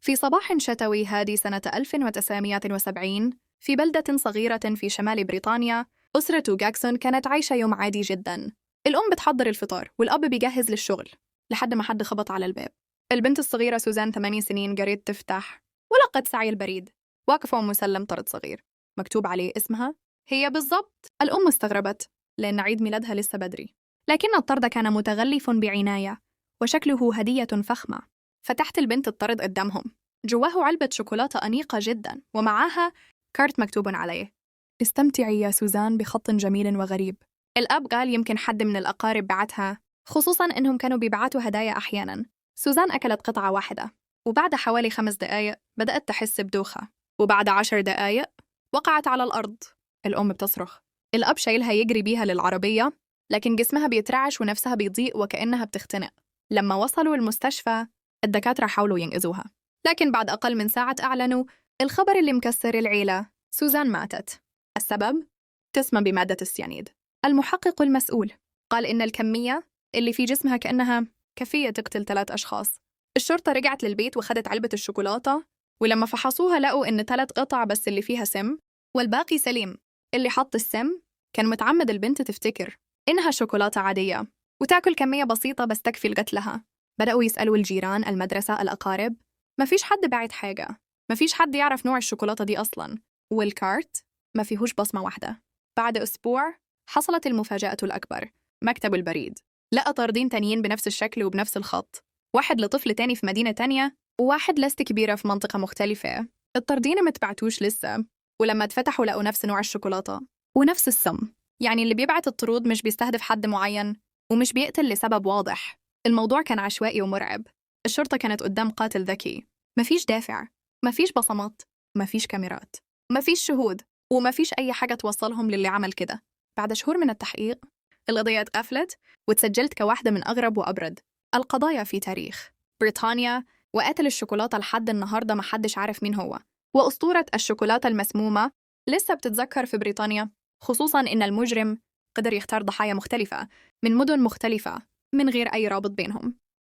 في صباح شتوي هادي سنة 1970 في بلدة صغيرة في شمال بريطانيا، أسرة جاكسون كانت عايشة يوم عادي جداً. الأم بتحضر الفطار والأب بيجهز للشغل لحد ما حد خبط على الباب. البنت الصغيرة سوزان 8 سنين قريت تفتح ولقت سعي البريد واقفة ومسلم طرد صغير مكتوب عليه اسمها. هي بالضبط. الأم استغربت لأن عيد ميلادها لسه بدري، لكن الطرد كان متغلف بعناية وشكله هدية فخمة. فتحت البنت الطرد قدامهم، جواه علبة شوكولاتة أنيقة جداً ومعاها كارت مكتوب عليه: استمتعي يا سوزان بخط جميل وغريب. الأب قال يمكن حد من الأقارب بعتها، خصوصاً إنهم كانوا بيبعتوا هدايا أحياناً. سوزان أكلت قطعة واحدة، وبعد حوالي 5 دقايق بدأت تحس بدوخة، وبعد 10 دقايق وقعت على الأرض. الأم بتصرخ، الأب شايلها يجري بيها للعربية، لكن جسمها بيترعش ونفسها بيضيق وكأنها بتختنق. لما وصلوا المستشفى الدكاترة حاولوا ينقذوها، لكن بعد أقل من ساعة أعلنوا الخبر اللي مكسر العيلة: سوزان ماتت. السبب؟ تسمم بمادة السيانيد. المحقق المسؤول قال إن الكمية اللي في جسمها كأنها كفية تقتل 3 أشخاص. الشرطة رجعت للبيت وخدت علبة الشوكولاتة، ولما فحصوها لقوا إن 3 قطع بس اللي فيها سم والباقي سليم. اللي حط السم كان متعمد البنت تفتكر إنها شوكولاتة عادية وتاكل كمية بسيطة بس تكفي لقتلها. بدأوا يسألوا الجيران، المدرسة، الأقارب. ما فيش حد باعت حاجة، ما فيش حد يعرف نوع الشوكولاتة دي أصلاً، والكارت ما فيهوش بصمة واحدة. بعد أسبوع حصلت المفاجأة الأكبر. مكتب البريد لقى طاردين تانيين بنفس الشكل وبنفس الخط، واحد لطفل تاني في مدينة تانية وواحد لست كبيرة في منطقة مختلفة. الطاردين ما تبعتوش لسه، ولما اتفتحوا لقوا نفس نوع الشوكولاتة ونفس السم. يعني اللي بيبعت الطرود مش بيستهدف حد معين ومش بيقتل لسبب واضح. الموضوع كان عشوائي ومرعب. الشرطة كانت قدام قاتل ذكي. مفيش دافع، مفيش بصمات، مفيش كاميرات، مفيش شهود، ومفيش أي حاجة توصلهم للي عمل كده. بعد شهور من التحقيق القضية اتقفلت وتسجلت كواحدة من أغرب وأبرد القضايا في تاريخ بريطانيا. وقاتل الشوكولاتة لحد النهاردة محدش عارف مين هو، وأسطورة الشوكولاتة المسمومة لسه بتتذكر في بريطانيا، خصوصاً إن المجرم قدر يختار ضحايا مختلفة من مدن مختلفة من غير أي رابط بينهم.